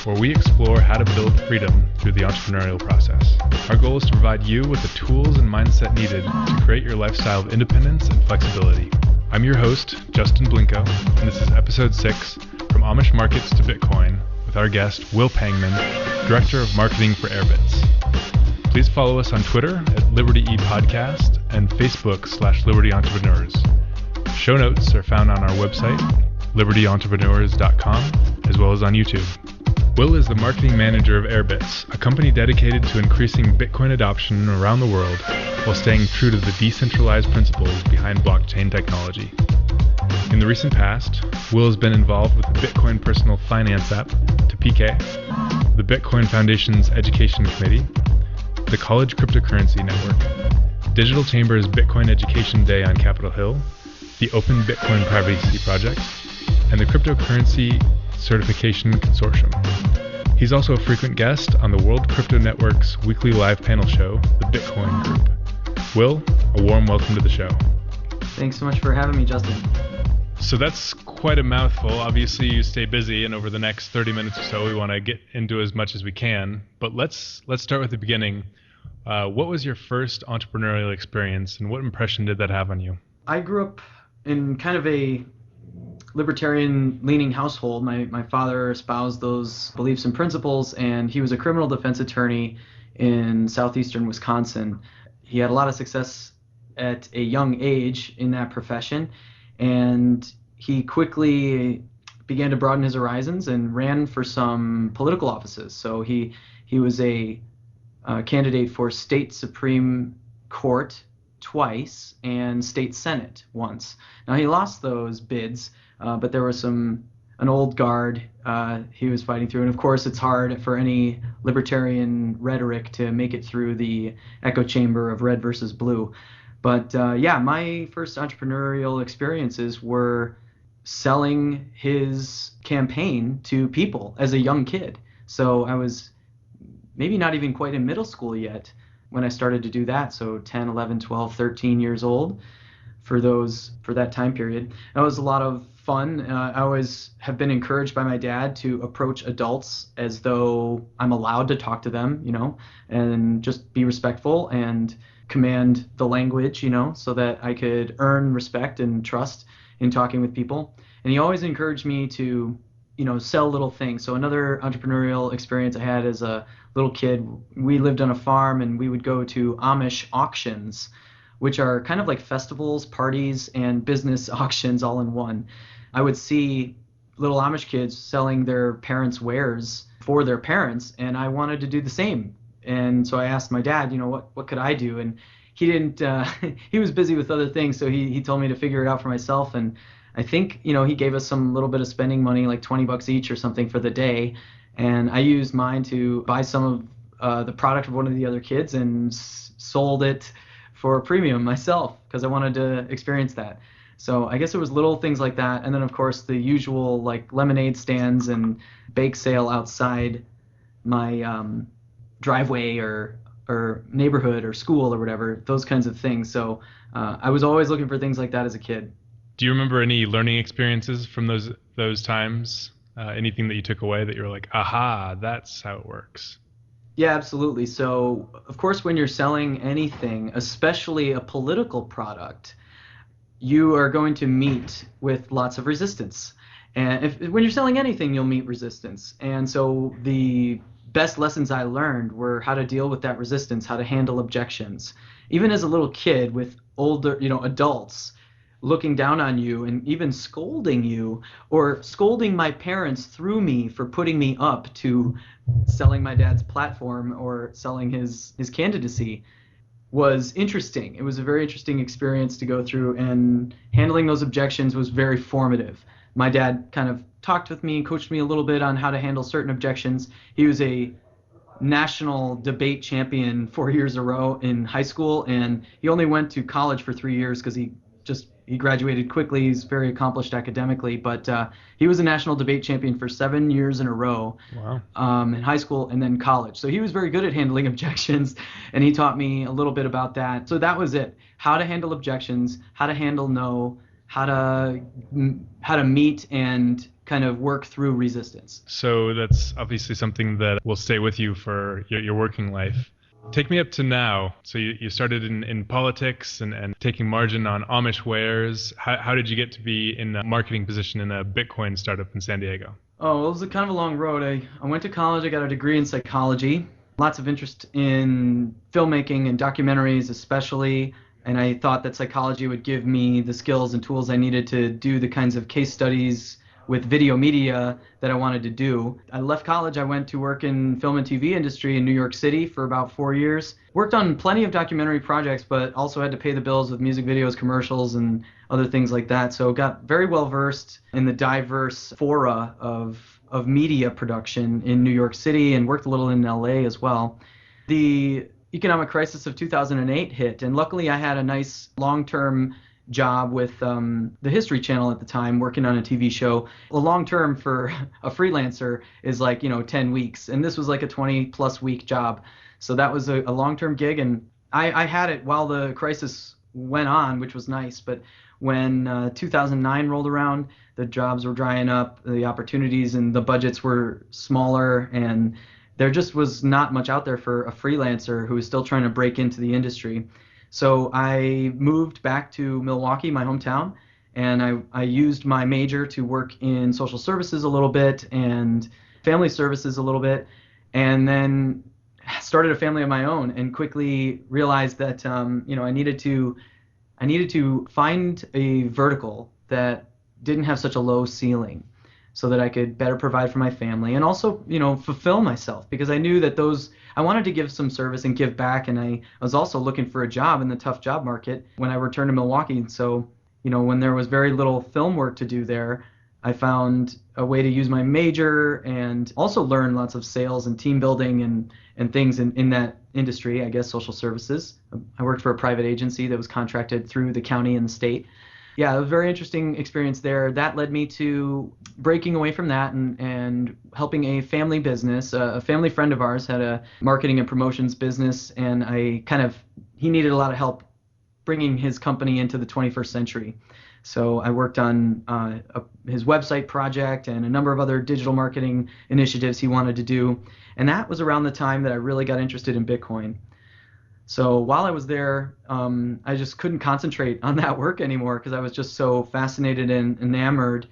where we explore how to build freedom through the entrepreneurial process. Our goal is to provide you with the tools and mindset needed to create your lifestyle of independence and flexibility. I'm your host, Justin Blincoe, and this is episode 6, From Amish Markets to Bitcoin, with our guest, Will Pangman, Director of Marketing for Airbitz. Please follow us on Twitter at Liberty E Podcast and Facebook/Liberty Entrepreneurs. Show notes are found on our website, libertyentrepreneurs.com, as well as on YouTube. Will is the Marketing Manager of Airbitz, a company dedicated to increasing Bitcoin adoption around the world while staying true to the decentralized principles behind blockchain technology. In the recent past, Will has been involved with the Bitcoin personal finance app, Tapeke, the Bitcoin Foundation's Education Committee, the College Cryptocurrency Network, Digital Chamber's Bitcoin Education Day on Capitol Hill, the Open Bitcoin Privacy Project, and the Cryptocurrency Certification Consortium. He's also a frequent guest on the World Crypto Network's weekly live panel show, the Bitcoin Group. Will, a warm welcome to the show. Thanks so much for having me, Justin. So that's quite a mouthful. Obviously, you stay busy, and over the next 30 minutes or so, we want to get into as much as we can. But let's start with the beginning. What was your first entrepreneurial experience, and what impression did that have on you? I grew up in kind of a libertarian-leaning household. My father espoused those beliefs and principles, and he was a criminal defense attorney in southeastern Wisconsin. He had a lot of success at a young age in that profession, and he quickly began to broaden his horizons and ran for some political offices. So he was a candidate for state Supreme Court twice and state Senate once. Now he lost those bids, but there was an old guard he was fighting through, and of course it's hard for any libertarian rhetoric to make it through the echo chamber of red versus blue. But my first entrepreneurial experiences were selling his campaign to people as a young kid. So I was maybe not even quite in middle school yet when I started to do that. So 10, 11, 12, 13 years old for that time period. That was a lot of fun. I always have been encouraged by my dad to approach adults as though I'm allowed to talk to them, and just be respectful and command the language, so that I could earn respect and trust in talking with people. And he always encouraged me to, sell little things. So another entrepreneurial experience I had as a little kid, we lived on a farm and we would go to Amish auctions, which are kind of like festivals, parties, and business auctions all in one. I would see little Amish kids selling their parents' wares for their parents, and I wanted to do the same. And so I asked my dad, what could I do? And he didn't, he was busy with other things, so he told me to figure it out for myself. And I think, he gave us some little bit of spending money, like $20 each or something for the day. And I used mine to buy some of the product of one of the other kids and sold it for a premium myself because I wanted to experience that. So I guess it was little things like that. And then, of course, the usual like lemonade stands and bake sale outside my driveway or neighborhood or school or whatever, those kinds of things. So I was always looking for things like that as a kid. Do you remember any learning experiences from those times? Anything that you took away that you were like, aha, that's how it works? Yeah, absolutely. So, of course, when you're selling anything, especially a political product, you are going to meet with lots of resistance. And when you're selling anything, you'll meet resistance. And so the best lessons I learned were how to deal with that resistance, how to handle objections. Even as a little kid with older, adults looking down on you and even scolding you, or scolding my parents through me for putting me up to selling my dad's platform or selling his candidacy, was interesting. It was a very interesting experience to go through, and handling those objections was very formative. My dad kind of talked with me, coached me a little bit on how to handle certain objections. He was a national debate champion 4 years in a row in high school, and he only went to college for 3 years because he graduated quickly. He's very accomplished academically, but he was a national debate champion for 7 years in a row. Wow. In high school and then college. So he was very good at handling objections, and he taught me a little bit about that. So that was it. How to handle objections, how to handle no, how to meet and kind of work through resistance. So that's obviously something that will stay with you for your working life. Take me up to now. So you started in politics and taking margin on Amish wares. How did you get to be in a marketing position in a Bitcoin startup in San Diego? Oh, well, it was a kind of a long road. I went to college. I got a degree in psychology. Lots of interest in filmmaking and documentaries, especially. And I thought that psychology would give me the skills and tools I needed to do the kinds of case studies with video media that I wanted to do. I left college. I went to work in film and TV industry in New York City for about 4 years. Worked on plenty of documentary projects, but also had to pay the bills with music videos, commercials, and other things like that. So got very well versed in the diverse fora of media production in New York City, and worked a little in LA as well. The economic crisis of 2008 hit, and luckily I had a nice long-term job with the History Channel at the time, working on a TV show. A long term for a freelancer is like 10 weeks, and this was like a 20+ week job. So that was a long-term gig, and I had it while the crisis went on, which was nice. But when 2009 rolled around, the jobs were drying up, the opportunities and the budgets were smaller, and there just was not much out there for a freelancer who was still trying to break into the industry. So I moved back to Milwaukee, my hometown, and I used my major to work in social services a little bit and family services a little bit, and then started a family of my own, and quickly realized that I needed to find a vertical that didn't have such a low ceiling, so that I could better provide for my family and also, fulfill myself, because I knew that I wanted to give some service and give back, and I was also looking for a job in the tough job market when I returned to Milwaukee. And so, when there was very little film work to do there, I found a way to use my major and also learn lots of sales and team building and things in that industry, I guess, social services. I worked for a private agency that was contracted through the county and the state. Yeah, it was a very interesting experience there. That led me to breaking away from that and helping a family business. A family friend of ours had a marketing and promotions business, and he needed a lot of help bringing his company into the 21st century. So I worked on his website project and a number of other digital marketing initiatives he wanted to do. And that was around the time that I really got interested in Bitcoin. So while I was there, I just couldn't concentrate on that work anymore, because I was just so fascinated and enamored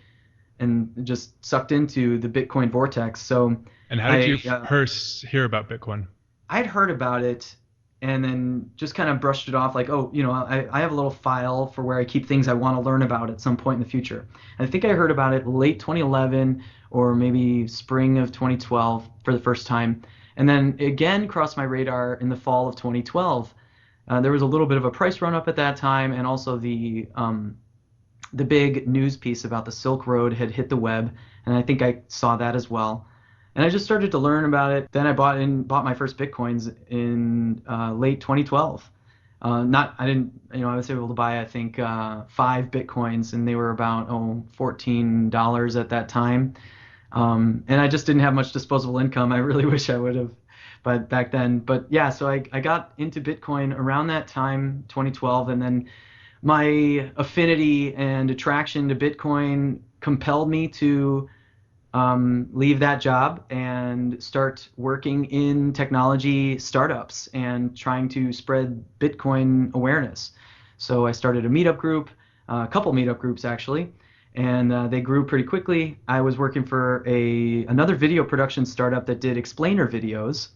and just sucked into the Bitcoin vortex. And how did you first hear about Bitcoin? I'd heard about it and then just kind of brushed it off like, I have a little file for where I keep things I want to learn about at some point in the future. And I think I heard about it late 2011 or maybe spring of 2012 for the first time. And then again crossed my radar in the fall of 2012. There was a little bit of a price run up at that time, and also the big news piece about the Silk Road had hit the web, and I think I saw that as well. And I just started to learn about it. Then I bought my first Bitcoins in late 2012. I was able to buy, I think, 5 Bitcoins, and they were about $14 at that time. And I just didn't have much disposable income. I really wish I would have, but back then. But yeah, so I got into Bitcoin around that time, 2012, and then my affinity and attraction to Bitcoin compelled me to leave that job and start working in technology startups and trying to spread Bitcoin awareness. So I started a Meetup group, a couple Meetup groups actually, and they grew pretty quickly. I was working for another video production startup that did explainer videos,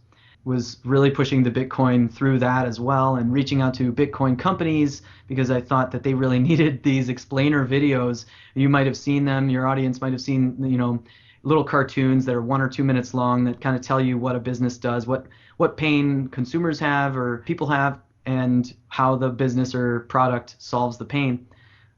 was really pushing the Bitcoin through that as well, and reaching out to Bitcoin companies because I thought that they really needed these explainer videos. You might have seen them, your audience might have seen, little cartoons that are 1 or 2 minutes long that kind of tell you what a business does, what pain consumers have or people have, and how the business or product solves the pain.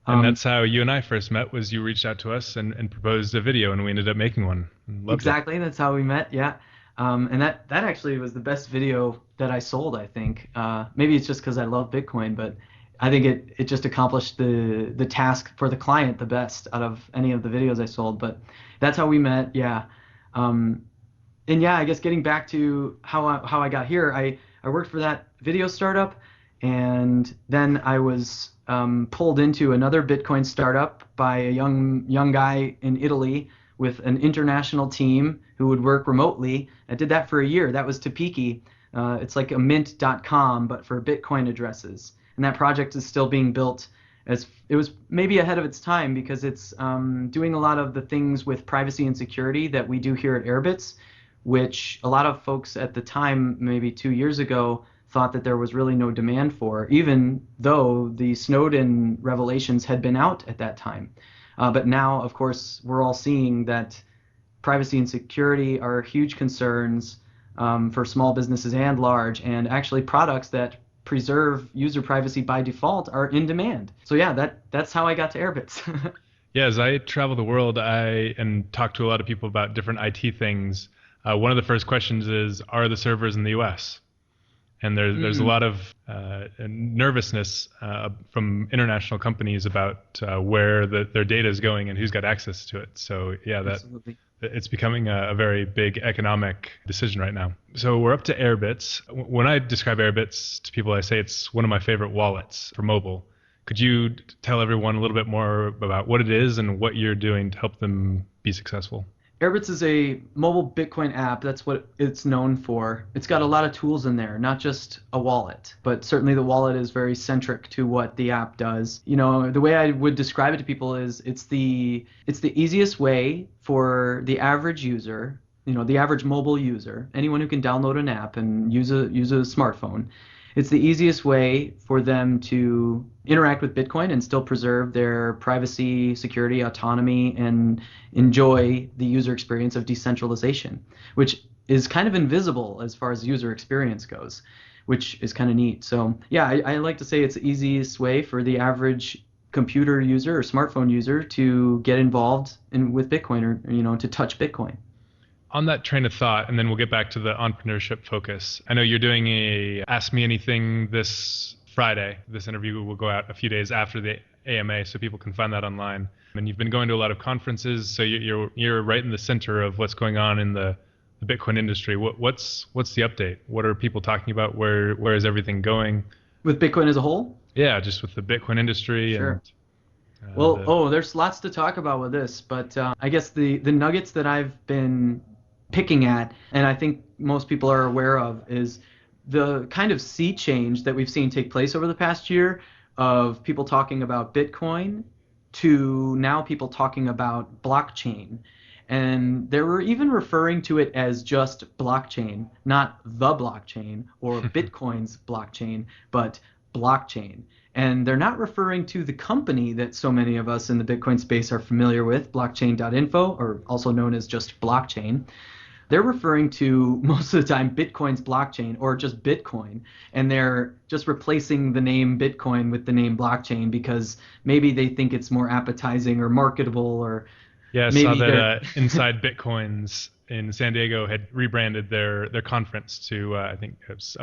And that's how you and I first met, was you reached out to us and proposed a video, and we ended up making one. Exactly, that's how we met, yeah. And that actually was the best video that I sold, I think. Maybe it's just because I love Bitcoin, but I think it just accomplished the task for the client the best out of any of the videos I sold. But that's how we met, yeah. And yeah, I guess getting back to how I got here, I worked for that video startup, and then I was pulled into another Bitcoin startup by a young guy in Italy with an international team who would work remotely. I did that for a year. That was Tapeke. It's like a mint.com, but for Bitcoin addresses. And that project is still being built. As it was maybe ahead of its time because it's doing a lot of the things with privacy and security that we do here at Airbitz, which a lot of folks at the time, maybe 2 years ago, thought that there was really no demand for, even though the Snowden revelations had been out at that time. But now, of course, we're all seeing that privacy and security are huge concerns for small businesses and large, and actually products that preserve user privacy by default are in demand. So yeah, that's how I got to Airbitz. Yeah, as I travel the world, and talk to a lot of people about different IT things. One of the first questions is, are the servers in the US? And there's a lot of nervousness from international companies about where their data is going and who's got access to it. So yeah, Absolutely. It's becoming a very big economic decision right now. So we're up to Airbitz. When I describe Airbitz to people, I say it's one of my favorite wallets for mobile. Could you tell everyone a little bit more about what it is and what you're doing to help them be successful? Airbitz is a mobile Bitcoin app. That's what it's known for. It's got a lot of tools in there, not just a wallet, but certainly the wallet is very centric to what the app does. You know, the way I would describe it to people is it's the easiest way for the average user, you know, the average mobile user, anyone who can download an app and use a smartphone. It's the easiest way for them to interact with Bitcoin and still preserve their privacy, security, autonomy, and enjoy the user experience of decentralization, which is kind of invisible as far as user experience goes, which is kind of neat. So yeah, I like to say it's the easiest way for the average computer user or smartphone user to get involved with Bitcoin, or, you know, to touch Bitcoin. On that train of thought, and then we'll get back to the entrepreneurship focus. I know you're doing a Ask Me Anything this Friday. This interview will go out a few days after the AMA, so people can find that online. And you've been going to a lot of conferences, so you're right in the center of what's going on in the Bitcoin industry. What's the update? What are people talking about? Where is everything going? With Bitcoin as a whole? Yeah, just with the Bitcoin industry. Sure. And, there's lots to talk about with this, but I guess the nuggets that I've been picking at, and I think most people are aware of, is the kind of sea change that we've seen take place over the past year of people talking about Bitcoin to now people talking about blockchain. And they were even referring to it as just blockchain, not the blockchain or Bitcoin's blockchain, but blockchain. And they're not referring to the company that so many of us in the Bitcoin space are familiar with, blockchain.info, or also known as just blockchain. They're referring to, most of the time, Bitcoin's blockchain or just Bitcoin, and they're just replacing the name Bitcoin with the name blockchain because maybe they think it's more appetizing or marketable, or yeah, I saw that Inside Bitcoins in San Diego had rebranded their conference to I think it was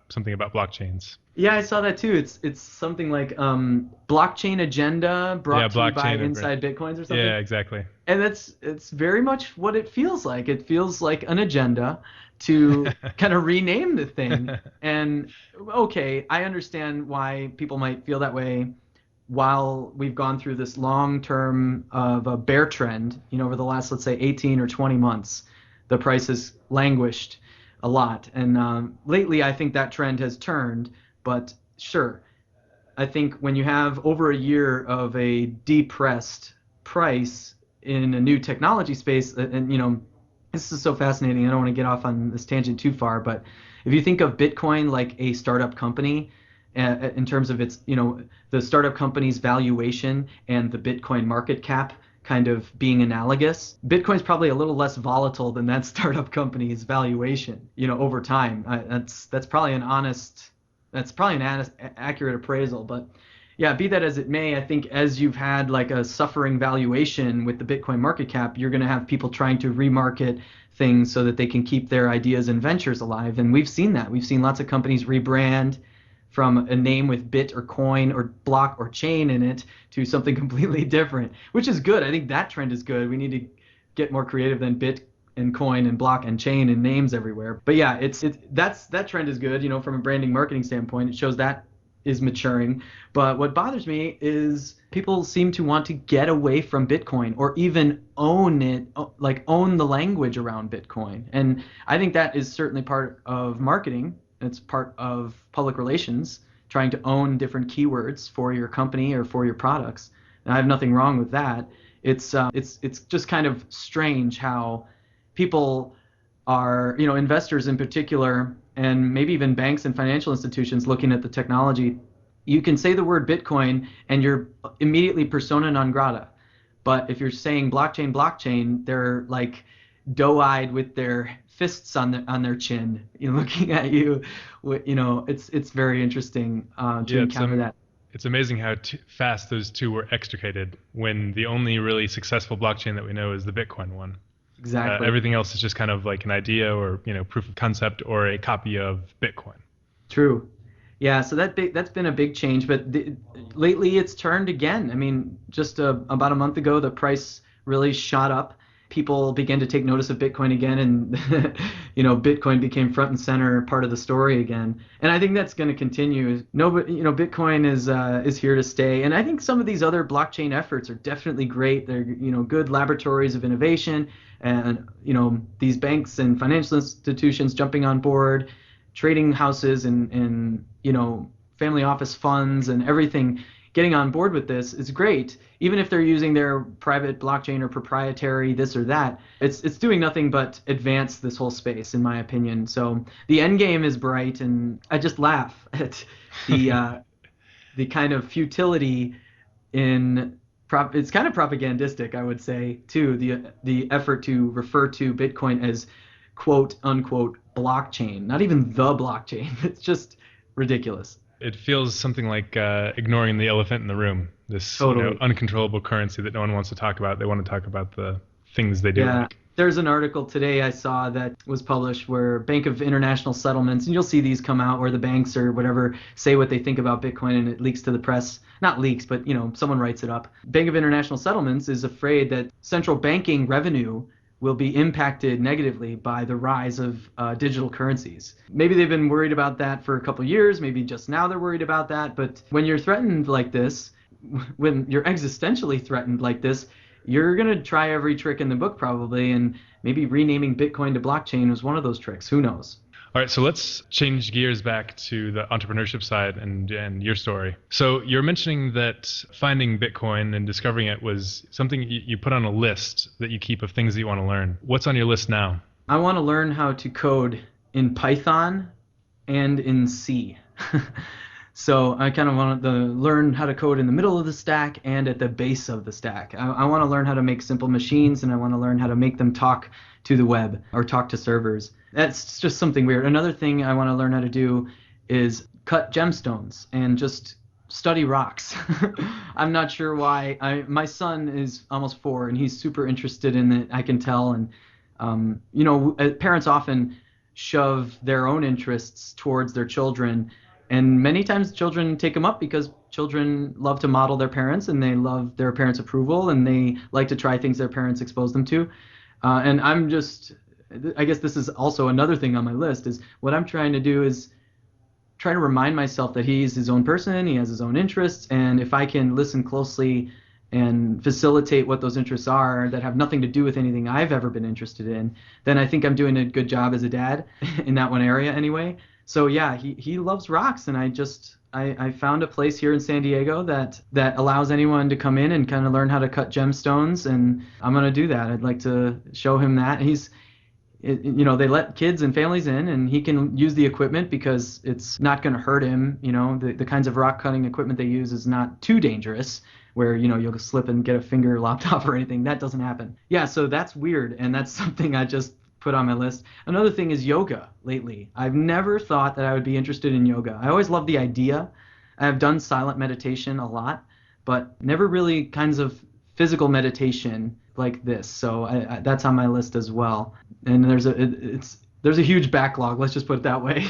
something about blockchains. Yeah, I saw that too. It's something like blockchain agenda brought to you by Inside Bitcoins or something. Yeah, exactly. And it's very much what it feels like. It feels like an agenda to kind of rename the thing. And okay, I understand why people might feel that way while we've gone through this long term of a bear trend, you know, over the last, let's say, 18 or 20 months. The price has languished a lot. And lately, I think that trend has turned. But sure, I think when you have over a year of a depressed price in a new technology space, and, you know, this is so fascinating. I don't want to get off on this tangent too far, but if you think of Bitcoin like a startup company, in terms of its, you know, the startup company's valuation and the Bitcoin market cap kind of being analogous, Bitcoin's probably a little less volatile than that startup company's valuation, you know, over time. That's probably an accurate appraisal. But yeah, be that as it may, I think as you've had like a suffering valuation with the Bitcoin market cap, you're going to have people trying to remarket things so that they can keep their ideas and ventures alive. And we've seen that. We've seen lots of companies rebrand from a name with bit or coin or block or chain in it to something completely different, which is good. I think that trend is good. We need to get more creative than bit and coin and block and chain and names everywhere. But yeah, that trend is good, you know, from a branding marketing standpoint. It shows that is maturing. But what bothers me is people seem to want to get away from Bitcoin or even own it, like own the language around Bitcoin. And I think that is certainly part of marketing. It's part of public relations, trying to own different keywords for your company or for your products. And I have nothing wrong with that. It's just kind of strange how people are, investors in particular, and maybe even banks and financial institutions looking at the technology. You can say the word Bitcoin and you're immediately persona non grata. But if you're saying blockchain, they're like doe-eyed with their fists on their chin, looking at you. It's very interesting to encounter that. It's amazing how fast those two were extricated when the only really successful blockchain that we know is the Bitcoin one. Exactly. Everything else is just kind of like an idea or proof of concept or a copy of Bitcoin. True. Yeah, so that's been a big change, but lately it's turned again. I mean, just about a month ago, the price really shot up. People began to take notice of Bitcoin again, and Bitcoin became front and center part of the story again. And I think that's going to continue. Bitcoin is here to stay. And I think some of these other blockchain efforts are definitely great. They're good laboratories of innovation, and these banks and financial institutions jumping on board, trading houses and family office funds and everything getting on board with this is great. Even if they're using their private blockchain or proprietary this or that, it's doing nothing but advance this whole space, in my opinion. So the end game is bright, and I just laugh at the the kind of futility in it's kind of propagandistic, I would say, too, the effort to refer to Bitcoin as quote unquote blockchain, not even the blockchain. It's just ridiculous. It feels something like ignoring the elephant in the room, this Totally. Uncontrollable currency that no one wants to talk about. They want to talk about the things they do. Yeah. There's an article today I saw that was published where Bank of International Settlements, and you'll see these come out where the banks or whatever say what they think about Bitcoin and it leaks to the press. Not leaks, but someone writes it up. Bank of International Settlements is afraid that central banking revenue will be impacted negatively by the rise of digital currencies. Maybe they've been worried about that for a couple of years. Maybe just now they're worried about that. But when you're threatened like this, when you're existentially threatened like this, you're going to try every trick in the book probably. And maybe renaming Bitcoin to blockchain was one of those tricks. Who knows? All right, so let's change gears back to the entrepreneurship side and your story. So you're mentioning that finding Bitcoin and discovering it was something you put on a list that you keep of things that you want to learn. What's on your list now? I want to learn how to code in Python and in C. So I kind of want to learn how to code in the middle of the stack and at the base of the stack. I want to learn how to make simple machines, and I want to learn how to make them talk to the web or talk to servers. That's just something weird. Another thing I want to learn how to do is cut gemstones and just study rocks. I'm not sure why. My son is almost 4, and he's super interested in it, I can tell. And, parents often shove their own interests towards their children. And many times children take them up because children love to model their parents, and they love their parents' approval, and they like to try things their parents expose them to. And I guess this is also another thing on my list, is what I'm trying to do is try to remind myself that he's his own person, he has his own interests, and if I can listen closely and facilitate what those interests are that have nothing to do with anything I've ever been interested in, then I think I'm doing a good job as a dad in that one area anyway. So yeah, he loves rocks, and I found a place here in San Diego that allows anyone to come in and kind of learn how to cut gemstones, and I'm going to do that. I'd like to show him that. They let kids and families in, and he can use the equipment because it's not going to hurt him. The kinds of rock cutting equipment they use is not too dangerous, where you'll slip and get a finger lopped off or anything. That doesn't happen. Yeah, so that's weird, and that's something I just put on my list. Another thing is yoga lately. I've never thought that I would be interested in yoga. I always loved the idea. I've done silent meditation a lot, but never really kinds of physical meditation like this. So that's on my list as well. And there's a huge backlog. Let's just put it that way.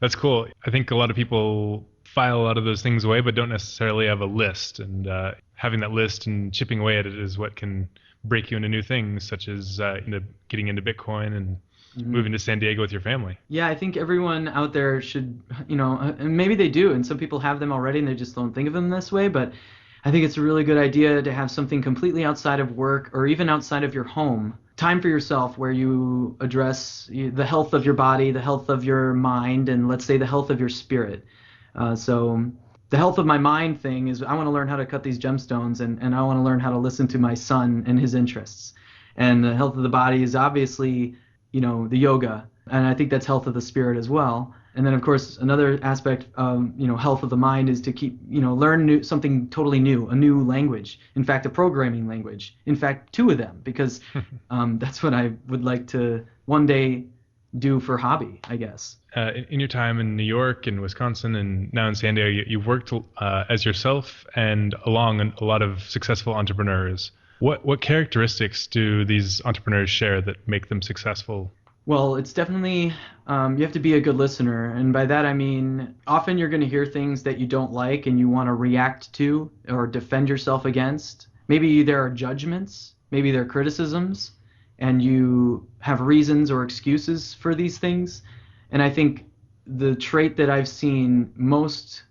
That's cool. I think a lot of people file a lot of those things away, but don't necessarily have a list. And having that list and chipping away at it is what can break you into new things, such as getting into Bitcoin and moving to San Diego with your family. Yeah, I think everyone out there should, and maybe they do, and some people have them already and they just don't think of them this way, but I think it's a really good idea to have something completely outside of work or even outside of your home. Time for yourself where you address the health of your body, the health of your mind, and let's say the health of your spirit. So the health of my mind thing is I want to learn how to cut these gemstones, and I want to learn how to listen to my son and his interests. And the health of the body is obviously, the yoga. And I think that's health of the spirit as well. And then, of course, another aspect of, health of the mind is to keep, learn something totally new, a new language. In fact, a programming language. In fact, 2 of them, because that's what I would like to one day do for hobby, I guess. In your time in New York and Wisconsin and now in San Diego, you've worked as yourself and along a lot of successful entrepreneurs. What characteristics do these entrepreneurs share that make them successful? Well, it's definitely, you have to be a good listener. And by that, I mean, often you're going to hear things that you don't like and you want to react to or defend yourself against. Maybe there are judgments, maybe there are criticisms, and you have reasons or excuses for these things. And I think the trait that I've seen most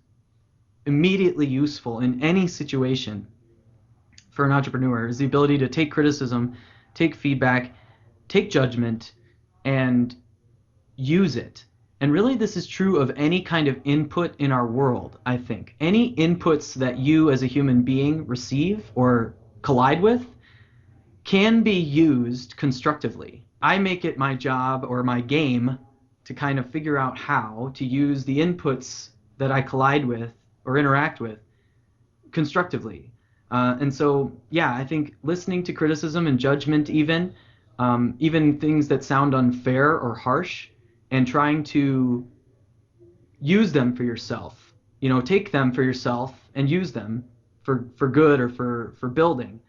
immediately useful in any situation for an entrepreneur is the ability to take criticism, take feedback, take judgment, and use it. And really this is true of any kind of input in our world, I think. Any inputs that you as a human being receive or collide with can be used constructively. I make it my job or my game to kind of figure out how to use the inputs that I collide with or interact with constructively. And so, yeah, I think listening to criticism and judgment even things that sound unfair or harsh, and trying to use them for yourself, take them for yourself and use them for good or for building.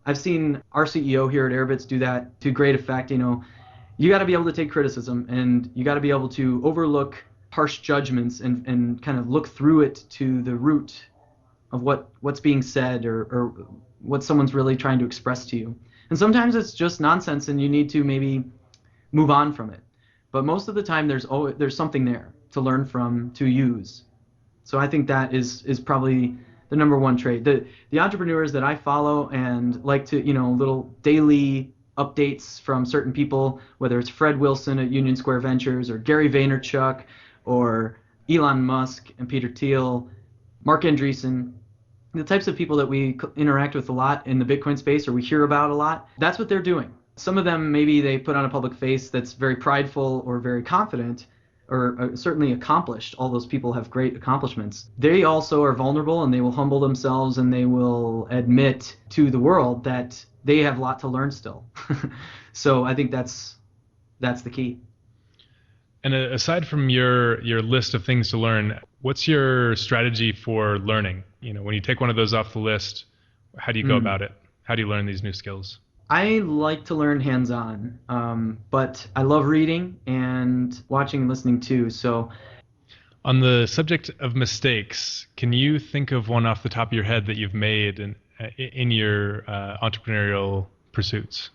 I've seen our CEO here at Airbitz do that to great effect. You got to be able to take criticism, and you got to be able to overlook harsh judgments and kind of look through it to the root of what's being said or what someone's really trying to express to you. And sometimes it's just nonsense and you need to maybe move on from it. But most of the time there's something there to learn from, to use. So I think that is probably the number one trait. The entrepreneurs that I follow and like to, little daily updates from certain people, whether it's Fred Wilson at Union Square Ventures or Gary Vaynerchuk or Elon Musk and Peter Thiel, Mark Andreessen, the types of people that we interact with a lot in the Bitcoin space or we hear about a lot, that's what they're doing. Some of them, maybe they put on a public face that's very prideful or very confident or certainly accomplished. All those people have great accomplishments. They also are vulnerable and they will humble themselves and they will admit to the world that they have a lot to learn still. So I think that's the key. And aside from your list of things to learn, what's your strategy for learning? When you take one of those off the list, how do you go about it? How do you learn these new skills? I like to learn hands-on, but I love reading and watching and listening too. So, on the subject of mistakes, can you think of one off the top of your head that you've made in your entrepreneurial pursuits?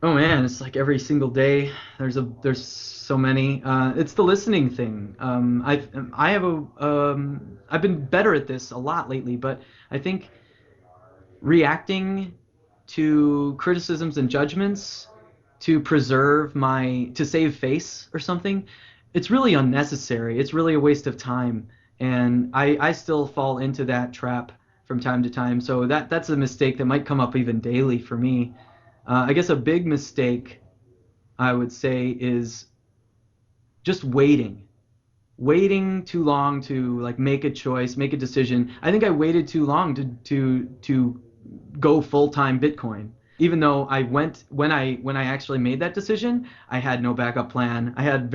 Oh man, it's like every single day. There's so many. It's the listening thing. I've been better at this a lot lately, but I think reacting to criticisms and judgments to save face or something, it's really unnecessary. It's really a waste of time, and I still fall into that trap from time to time. So that's a mistake that might come up even daily for me. I guess a big mistake, I would say, is just waiting too long to make a choice, make a decision. I think I waited too long to go full-time Bitcoin. Even though when I actually made that decision, I had no backup plan. I had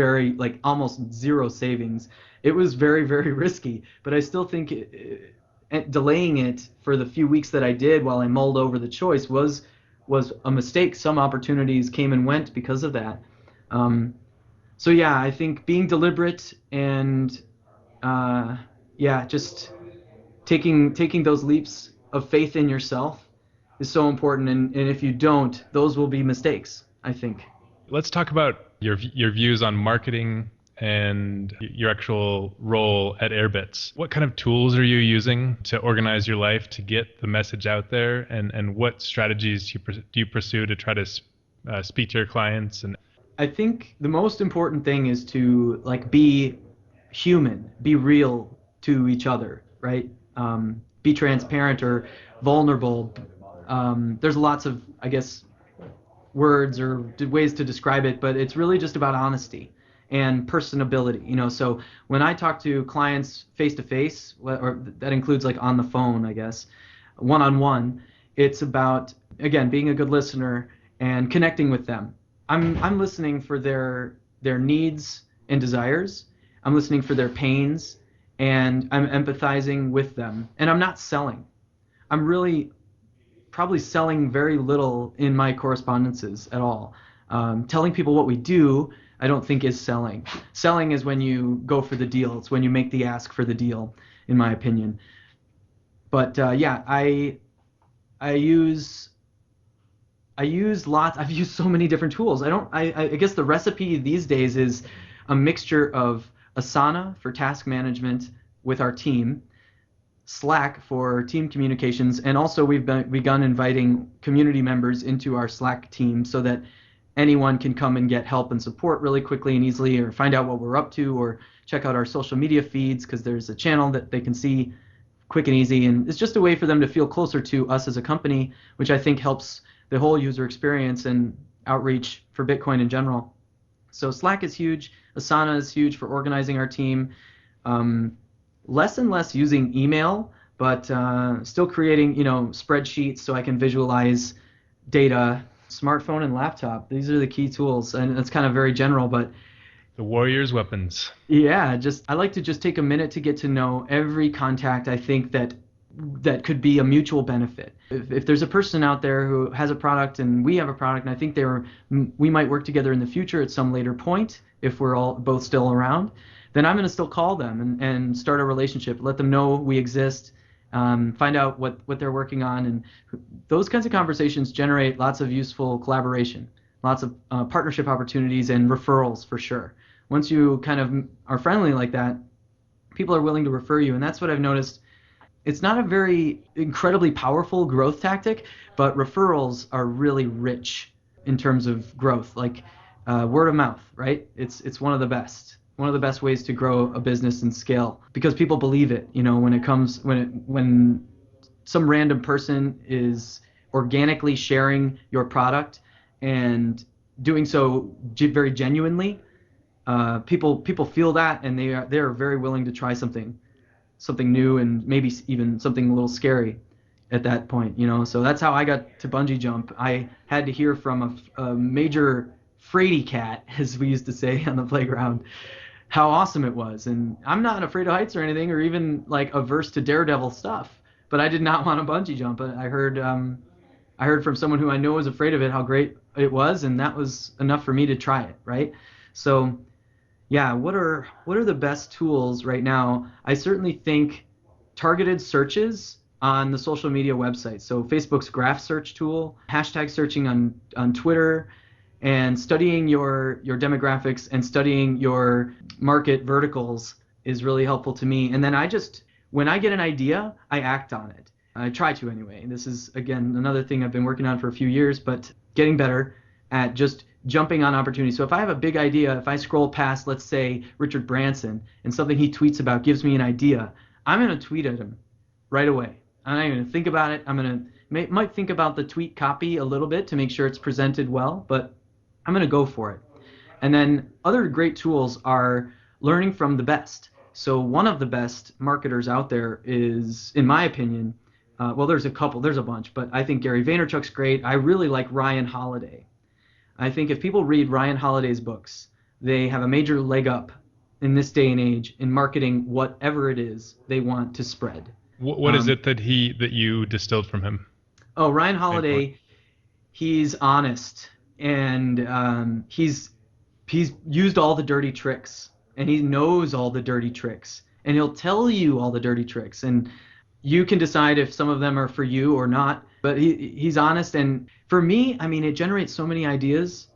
almost zero savings. It was very, very risky, but I still think delaying it for the few weeks that I did while I mulled over the choice was a mistake. Some opportunities came and went because of that. So yeah, I think being deliberate and just taking those leaps of faith in yourself is so important. And if you don't, those will be mistakes, I think. Let's talk about your views on marketing and your actual role at Airbitz. What kind of tools are you using to organize your life to get the message out there, and what strategies do you pursue to try to speak to your clients? And I think the most important thing is to be human, be real to each other, right? Be transparent or vulnerable. There's lots of, I guess, words or ways to describe it, but it's really just about honesty and personability. So when I talk to clients face to face, or that includes on the phone, I guess, one-on-one, it's about, again, being a good listener and connecting with them. I'm listening for their needs and desires. I'm listening for their pains, and I'm empathizing with them. And I'm not selling. I'm really probably selling very little in my correspondences at all. Telling people what we do, I don't think is selling. Selling is when you go for the deal. It's when you make the ask for the deal, in my opinion. But yeah, I use lots. I've used so many different tools. I guess the recipe these days is a mixture of Asana for task management with our team, Slack for team communications, and also we've begun inviting community members into our Slack team so that anyone can come and get help and support really quickly and easily, or find out what we're up to, or check out our social media feeds, because there's a channel that they can see quick and easy. And it's just a way for them to feel closer to us as a company, which I think helps the whole user experience and outreach for Bitcoin in general. So Slack is huge. Asana is huge for organizing our team. Less and less using email, but still creating, spreadsheets so I can visualize data. Smartphone and laptop, these are the key tools, and it's kind of very general, but the warrior's weapons. Yeah, I like to just take a minute to get to know every contact I think that could be a mutual benefit. If there's a person out there who has a product and we have a product, and I think we might work together in the future at some later point if we're all both still around, then I'm going to still call them and start a relationship, let them know we exist, find out what they're working on, and those kinds of conversations generate lots of useful collaboration, lots of partnership opportunities and referrals for sure. Once you kind of are friendly like that, people are willing to refer you, and that's what I've noticed. It's not a very incredibly powerful growth tactic, but referrals are really rich in terms of growth, word of mouth, right? It's one of the best ways to grow a business and scale, because people believe it. When some random person is organically sharing your product and doing so very genuinely, people feel that, and they are very willing to try something new, and maybe even something a little scary at that point. So that's how I got to bungee jump. I had to hear from a major fraidy cat, as we used to say on the playground, how awesome it was. And I'm not afraid of heights or anything, or even averse to daredevil stuff, but I did not want to bungee jump. I heard from someone who I know was afraid of it how great it was, and that was enough for me to try it, right? So yeah, what are the best tools right now? I certainly think targeted searches on the social media websites. So Facebook's graph search tool, hashtag searching on Twitter, and studying your demographics and studying your market verticals is really helpful to me. And then when I get an idea, I act on it. I try to anyway. This is, again, another thing I've been working on for a few years, but getting better at just jumping on opportunities. So if I have a big idea, if I scroll past, let's say, Richard Branson, and something he tweets about gives me an idea, I'm going to tweet at him right away. I'm not even going to think about it. Might think about the tweet copy a little bit to make sure it's presented well, but I'm going to go for it. And then other great tools are learning from the best. So one of the best marketers out there is, in my opinion, there's a bunch, but I think Gary Vaynerchuk's great. I really like Ryan Holiday. I think if people read Ryan Holiday's books, they have a major leg up in this day and age in marketing whatever it is they want to spread. What is it that you distilled from him? Oh, Ryan Holiday, he's honest, and he's used all the dirty tricks, and he knows all the dirty tricks, and he'll tell you all the dirty tricks, and you can decide if some of them are for you or not. But he's honest, and for me, it generates so many ideas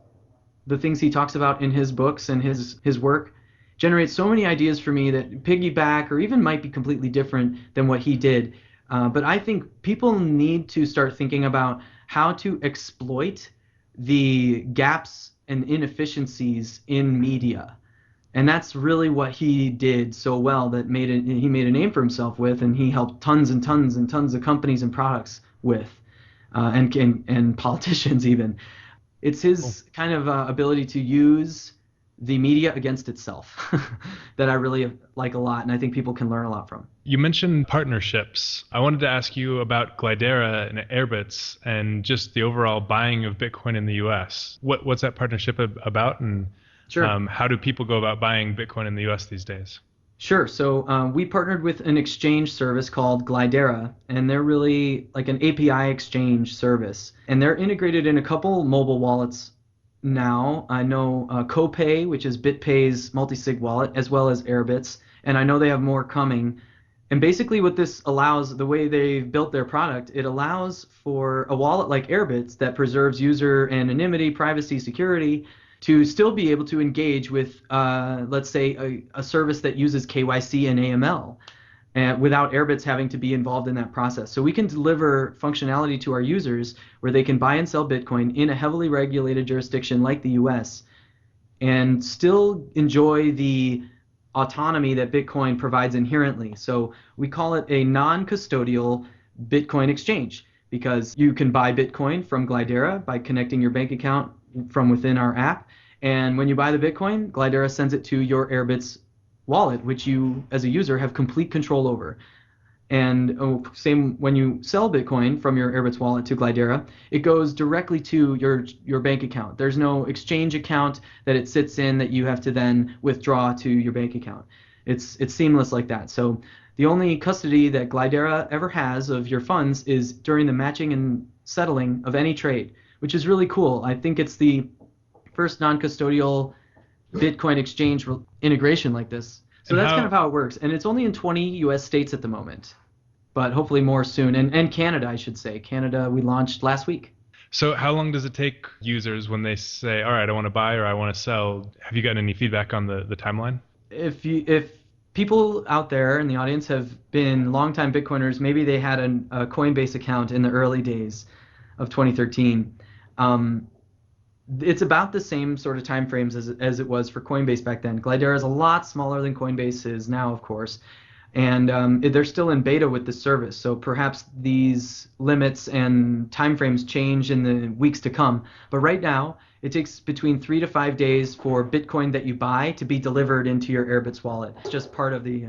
the things he talks about in his books and his work generates so many ideas for me that piggyback or even might be completely different than what he did. But I think people need to start thinking about how to exploit the gaps and inefficiencies in media. And that's really what he did so well that he made a name for himself with, and he helped tons and tons and tons of companies and products with, and politicians even. It's his kind of ability to use the media against itself that I really like a lot, and I think people can learn a lot from. You mentioned partnerships. I wanted to ask you about Glidera and Airbitz and just the overall buying of Bitcoin in the US. What's that partnership about, and Sure. How do people go about buying Bitcoin in the US these days? Sure. So we partnered with an exchange service called Glidera, and they're really like an API exchange service. And they're integrated in a couple mobile wallets now. I know CoPay, which is BitPay's multi-sig wallet, as well as Airbitz. And I know they have more coming. And basically what this allows, the way they've built their product, it allows for a wallet like Airbitz that preserves user anonymity, privacy, security, to still be able to engage with, let's say, a service that uses KYC and AML, without Airbitz having to be involved in that process. So we can deliver functionality to our users where they can buy and sell Bitcoin in a heavily regulated jurisdiction like the US and still enjoy the autonomy that Bitcoin provides inherently. So we call it a non-custodial Bitcoin exchange because you can buy Bitcoin from Glidera by connecting your bank account from within our app. And when you buy the Bitcoin, Glidera sends it to your Airbitz wallet, which you, as a user, have complete control over. And same when you sell Bitcoin from your Airbitz wallet to Glidera, it goes directly to your bank account. There's no exchange account that it sits in that you have to then withdraw to your bank account. It's seamless like that. So the only custody that Glidera ever has of your funds is during the matching and settling of any trade, which is really cool. I think it's the first non-custodial Bitcoin exchange integration like this. So that's kind of how it works. And it's only in 20 US states at the moment, but hopefully more soon. And Canada, I should say. Canada, we launched last week. So how long does it take users when they say, all right, I want to buy or I want to sell? Have you gotten any feedback on the timeline? If people out there in the audience have been longtime Bitcoiners, maybe they had a Coinbase account in the early days of 2013. It's about the same sort of time frames as it was for Coinbase back then. Glidera is a lot smaller than Coinbase is now, of course, and they're still in beta with the service. So perhaps these limits and time frames change in the weeks to come. But right now, it takes between 3 to 5 days for Bitcoin that you buy to be delivered into your Airbitz wallet. It's just part of the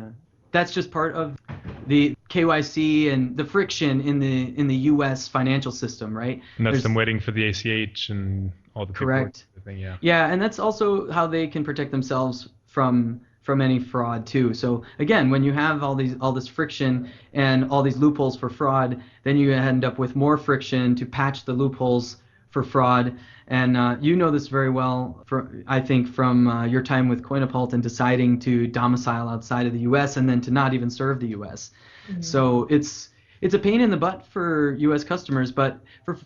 KYC and the friction in the U.S. financial system, right? And that's them waiting for the ACH and all the correct thing, yeah. Yeah, and that's also how they can protect themselves from any fraud too. So again, when you have all this friction and all these loopholes for fraud, then you end up with more friction to patch the loopholes for fraud. And you know this very well, I think, from your time with Coinapult and deciding to domicile outside of the U.S. and then to not even serve the U.S. Mm-hmm. So it's a pain in the butt for U.S. customers, but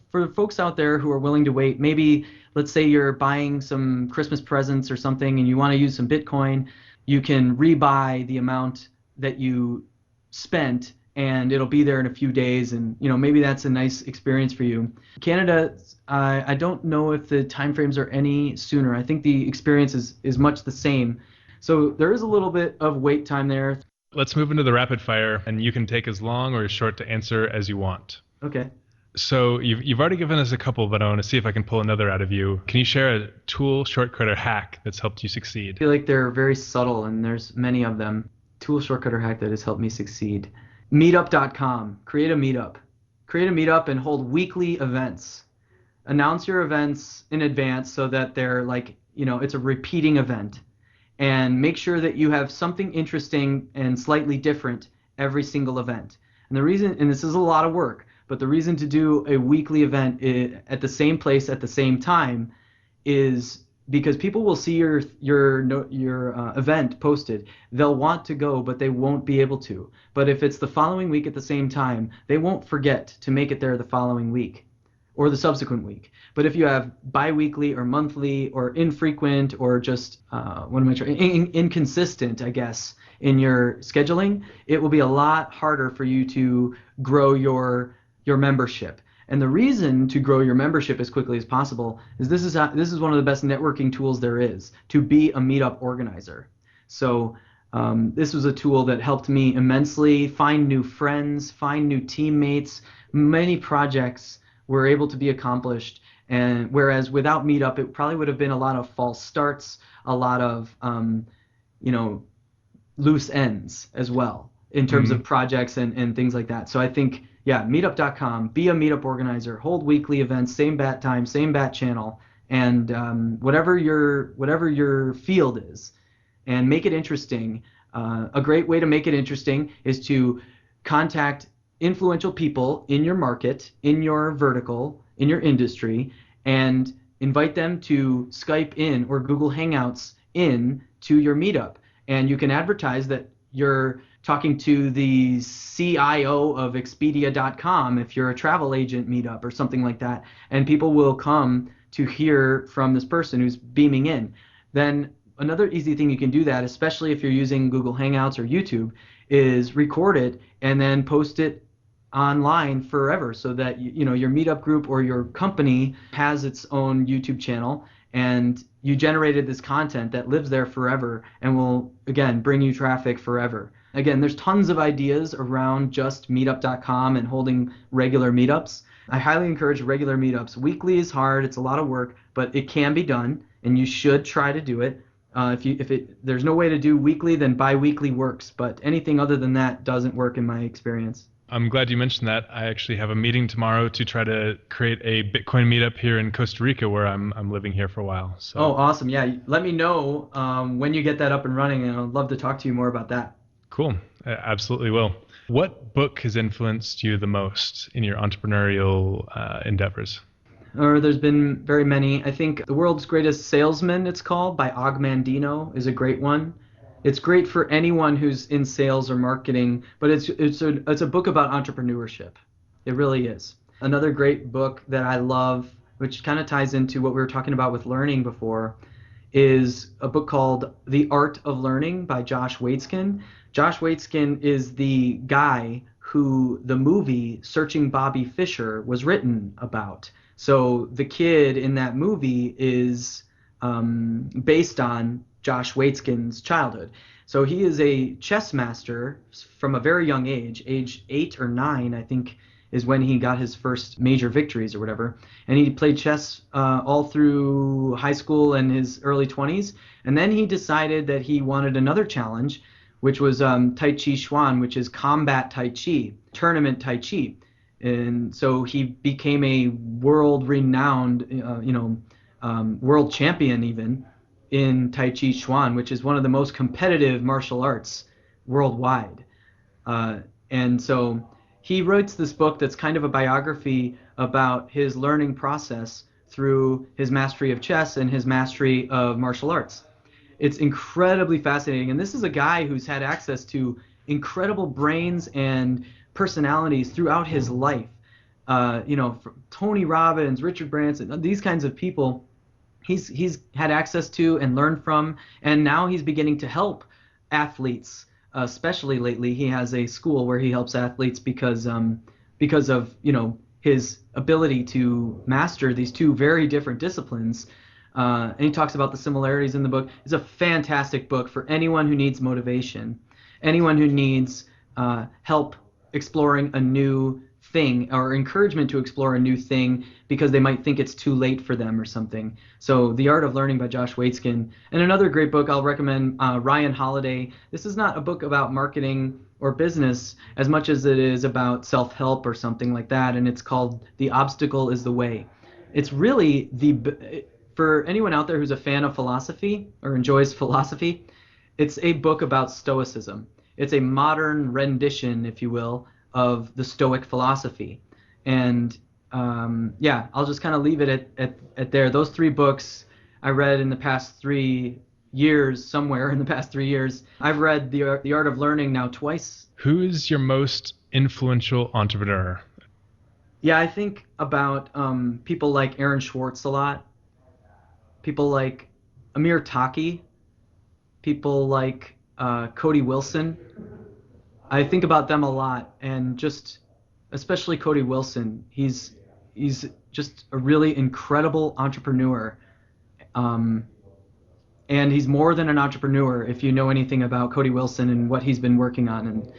for folks out there who are willing to wait, maybe let's say you're buying some Christmas presents or something and you want to use some Bitcoin, you can rebuy the amount that you spent and it'll be there in a few days, and maybe that's a nice experience for you. Canada, I don't know if the timeframes are any sooner. I think the experience is much the same. So there is a little bit of wait time there. Let's move into the rapid fire, and you can take as long or as short to answer as you want. Okay. So you've already given us a couple, but I want to see if I can pull another out of you. Can you share a tool, shortcut, or hack that's helped you succeed? I feel like they're very subtle, and there's many of them. Tool, shortcut, or hack that has helped me succeed. Meetup.com. Create a meetup and hold weekly events. Announce your events in advance so that they're it's a repeating event. And make sure that you have something interesting and slightly different every single event. And the reason, and this is a lot of work, but the reason to do a weekly event at the same place at the same time is because people will see your event posted. They'll want to go, but they won't be able to. But if it's the following week at the same time, they won't forget to make it there the following week. or the subsequent week. But if you have biweekly or monthly or infrequent or just inconsistent, I guess, in your scheduling, it will be a lot harder for you to grow your membership. And the reason to grow your membership as quickly as possible is this is one of the best networking tools there is, to be a meetup organizer. So this was a tool that helped me immensely find new friends, find new teammates. Many projects were able to be accomplished, and whereas without Meetup, it probably would have been a lot of false starts, a lot of loose ends as well in terms of projects and things like that. So I think, yeah, meetup.com, be a meetup organizer, hold weekly events, same bat time, same bat channel, and whatever your field is, and make it interesting. A great way to make it interesting is to contact influential people in your market, in your vertical, in your industry, and invite them to Skype in or Google Hangouts in to your meetup. And you can advertise that you're talking to the CIO of Expedia.com if you're a travel agent meetup or something like that, and people will come to hear from this person who's beaming in. Then another easy thing you can do that, especially if you're using Google Hangouts or YouTube, is record it and then post it online forever, so that your meetup group or your company has its own YouTube channel, and you generated this content that lives there forever and will, again, bring you traffic forever. Again, there's tons of ideas around just meetup.com and holding regular meetups. I highly encourage regular meetups. Weekly is hard, it's a lot of work, but it can be done, and you should try to do it. If there's no way to do weekly, then bi-weekly works, but anything other than that doesn't work in my experience. I'm glad you mentioned that. I actually have a meeting tomorrow to try to create a Bitcoin meetup here in Costa Rica, where I'm living here for a while. So. Oh, awesome. Yeah, let me know when you get that up and running, and I'd love to talk to you more about that. Cool. I absolutely will. What book has influenced you the most in your entrepreneurial endeavors? There's been very many. I think The World's Greatest Salesman, it's called, by Og Mandino, is a great one. It's great for anyone who's in sales or marketing, but it's a book about entrepreneurship. It really is. Another great book that I love, which kind of ties into what we were talking about with learning before, is a book called The Art of Learning by Josh Waitzkin. Josh Waitzkin is the guy who the movie Searching Bobby Fischer was written about. So the kid in that movie is based on Josh Waitzkin's childhood. So he is a chess master from a very young age 8 or 9, I think, is when he got his first major victories or whatever. And he played chess all through high school and his early 20s. And then he decided that he wanted another challenge, which was Tai Chi Chuan, which is combat Tai Chi, tournament Tai Chi. And so he became a world-renowned, world champion even, in Tai Chi Chuan, which is one of the most competitive martial arts worldwide. And so he writes this book that's kind of a biography about his learning process through his mastery of chess and his mastery of martial arts. It's incredibly fascinating. And this is a guy who's had access to incredible brains and personalities throughout his life. Tony Robbins, Richard Branson, these kinds of people he's had access to and learned from, and now he's beginning to help athletes. Especially lately, he has a school where he helps athletes because of his ability to master these two very different disciplines. And he talks about the similarities in the book. It's a fantastic book for anyone who needs motivation, anyone who needs help exploring a new thing or encouragement to explore a new thing because they might think it's too late for them or something. So The Art of Learning by Josh Waitzkin. And another great book I'll recommend, Ryan Holiday. This is not a book about marketing or business as much as it is about self-help or something like that, and it's called The Obstacle is the Way. It's really for anyone out there who's a fan of philosophy or enjoys philosophy, it's a book about Stoicism. It's a modern rendition, if you will, of the Stoic philosophy. And I'll just kind of leave it at there. Those 3 books I read in the past 3 years, somewhere in the past 3 years. I've read The Art of Learning now twice. Who is your most influential entrepreneur? Yeah, I think about people like Aaron Swartz a lot, people like Amir Taaki, people like Cody Wilson. I think about them a lot, and just especially Cody Wilson. He's just a really incredible entrepreneur, um, and he's more than an entrepreneur if you know anything about Cody Wilson and what he's been working on, and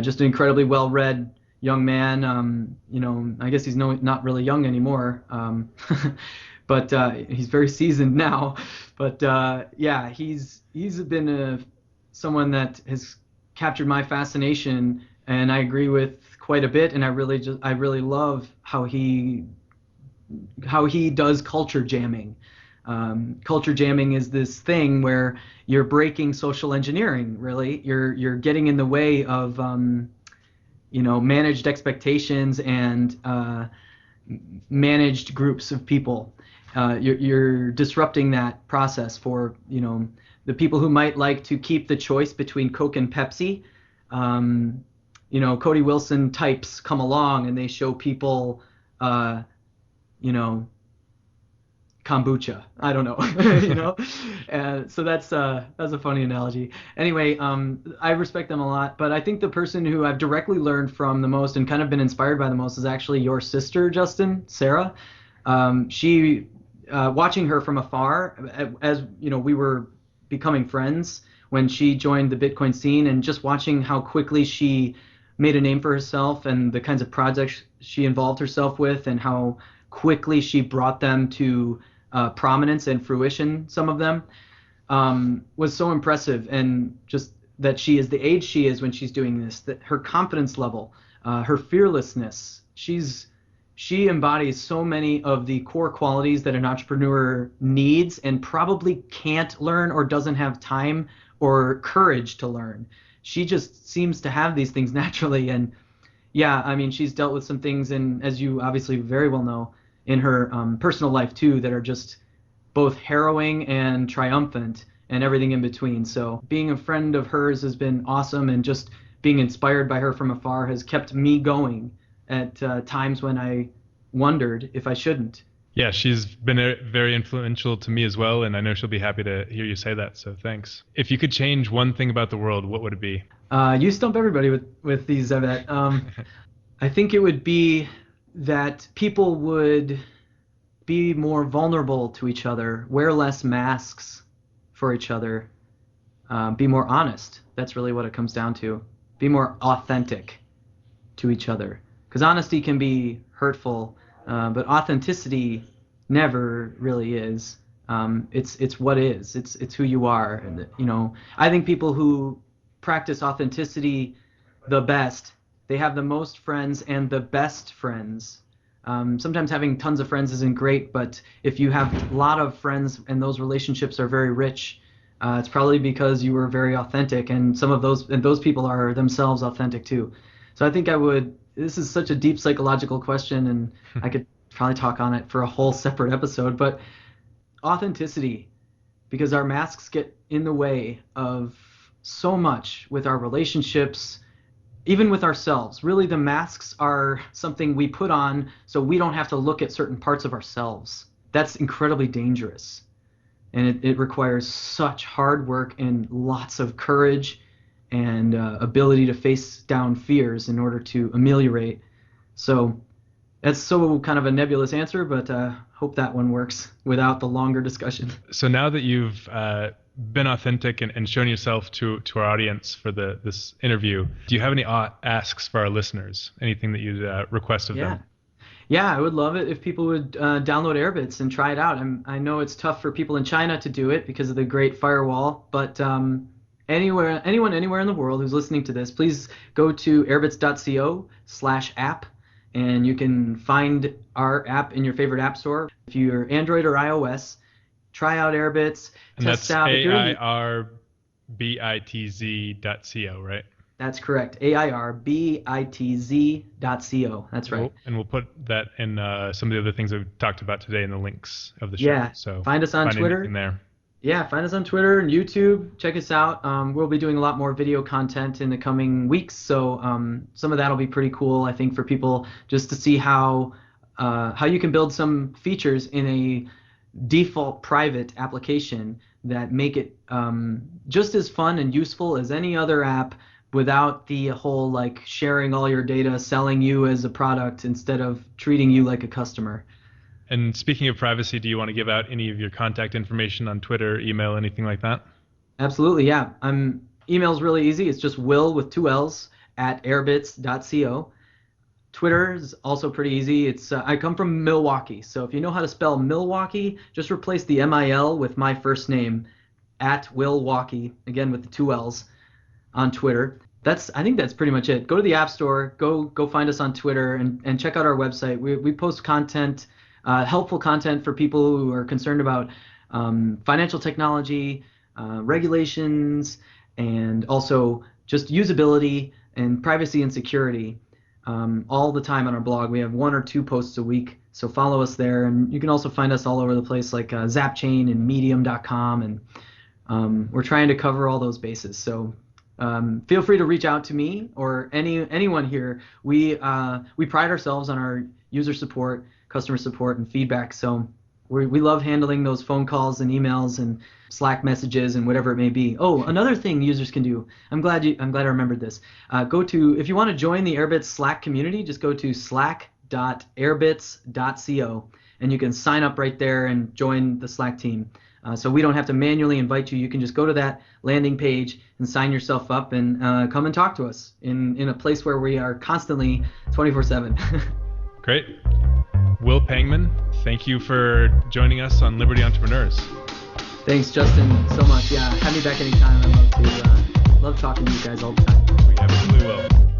just an incredibly well-read young man. I guess he's not really young anymore, but he's very seasoned now. But yeah, he's been someone that has captured my fascination, and I agree with quite a bit. And I really love how he does culture jamming. Culture jamming is this thing where you're breaking social engineering. Really, you're getting in the way of managed expectations and managed groups of people. You're disrupting that process for the people who might like to keep the choice between Coke and Pepsi. Cody Wilson types come along and they show people, you know, kombucha. I don't know, so that's a funny analogy. Anyway, I respect them a lot, but I think the person who I've directly learned from the most and kind of been inspired by the most is actually your sister, Justin, Sarah. She, watching her from afar, as we were becoming friends when she joined the Bitcoin scene, and just watching how quickly she made a name for herself and the kinds of projects she involved herself with, and how quickly she brought them to prominence and fruition, some of them, was so impressive. And just that she is the age she is when she's doing this, that her confidence level, her fearlessness, she embodies so many of the core qualities that an entrepreneur needs and probably can't learn or doesn't have time or courage to learn. She just seems to have these things naturally. And yeah, I mean, she's dealt with some things, and as you obviously very well know, in her personal life too, that are just both harrowing and triumphant and everything in between. So being a friend of hers has been awesome, and just being inspired by her from afar has kept me going at times when I wondered if I shouldn't. Yeah, she's been very influential to me as well, and I know she'll be happy to hear you say that, so thanks. If you could change one thing about the world, what would it be? You stump everybody with these, I bet. I think it would be that people would be more vulnerable to each other, wear less masks for each other, be more honest. That's really what it comes down to. Be more authentic to each other. Because honesty can be hurtful, but authenticity never really is. It's what is. It's who you are. And I think people who practice authenticity the best, they have the most friends and the best friends. Sometimes having tons of friends isn't great, but if you have a lot of friends and those relationships are very rich, it's probably because you were very authentic, and those people are themselves authentic too. So I think this is such a deep psychological question, and I could probably talk on it for a whole separate episode, but authenticity, because our masks get in the way of so much with our relationships, even with ourselves. Really, the masks are something we put on so we don't have to look at certain parts of ourselves. That's incredibly dangerous. And it requires such hard work and lots of courage and ability to face down fears in order to ameliorate. So that's so kind of a nebulous answer, but hope that one works without the longer discussion. So now that you've been authentic and shown yourself to our audience for this interview, do you have any asks for our listeners? Anything that you'd request of them? Yeah, I would love it if people would download Airbitz and try it out. I know it's tough for people in China to do it because of the Great Firewall, but anyone anywhere in the world who's listening to this, please go to airbitz.co/app, and you can find our app in your favorite app store. If you're Android or iOS, try out Airbitz. And that's airbitz.co, right? That's correct. airbitz.co. That's right. And we'll put that in some of the other things we've talked about today in the links of the show. Yeah. So find us on Twitter. There. Yeah, find us on Twitter and YouTube. Check us out. We'll be doing a lot more video content in the coming weeks, so some of that will be pretty cool, I think, for people just to see how you can build some features in a default private application that make it just as fun and useful as any other app without the whole like sharing all your data, selling you as a product instead of treating you like a customer. And speaking of privacy, do you want to give out any of your contact information on Twitter, email, anything like that? Absolutely, yeah. Email's really easy. It's just will with two L's at airbitz.co. Twitter is also pretty easy. I come from Milwaukee, so if you know how to spell Milwaukee, just replace the MIL with my first name at Wilwaukee, again with the two L's on Twitter. I think that's pretty much it. Go to the App Store, go find us on Twitter, and check out our website. We post content, helpful content for people who are concerned about financial technology, regulations, and also just usability and privacy and security. All the time on our blog. We have 1 or 2 posts a week, so follow us there. And you can also find us all over the place, like Zapchain and Medium.com, and we're trying to cover all those bases. So feel free to reach out to me or anyone here. We pride ourselves on our user support, customer support, and feedback. So we love handling those phone calls and emails and Slack messages and whatever it may be. Oh, another thing users can do. I'm glad I remembered this. If you want to join the Airbitz Slack community, just go to slack.airbitz.co and you can sign up right there and join the Slack team. So we don't have to manually invite you. You can just go to that landing page and sign yourself up and come and talk to us in a place where we are constantly 24/7. Great. Will Pangman, thank you for joining us on Liberty Entrepreneurs. Thanks, Justin, so much. Yeah, have me back anytime. I love talking to you guys all the time. We absolutely will.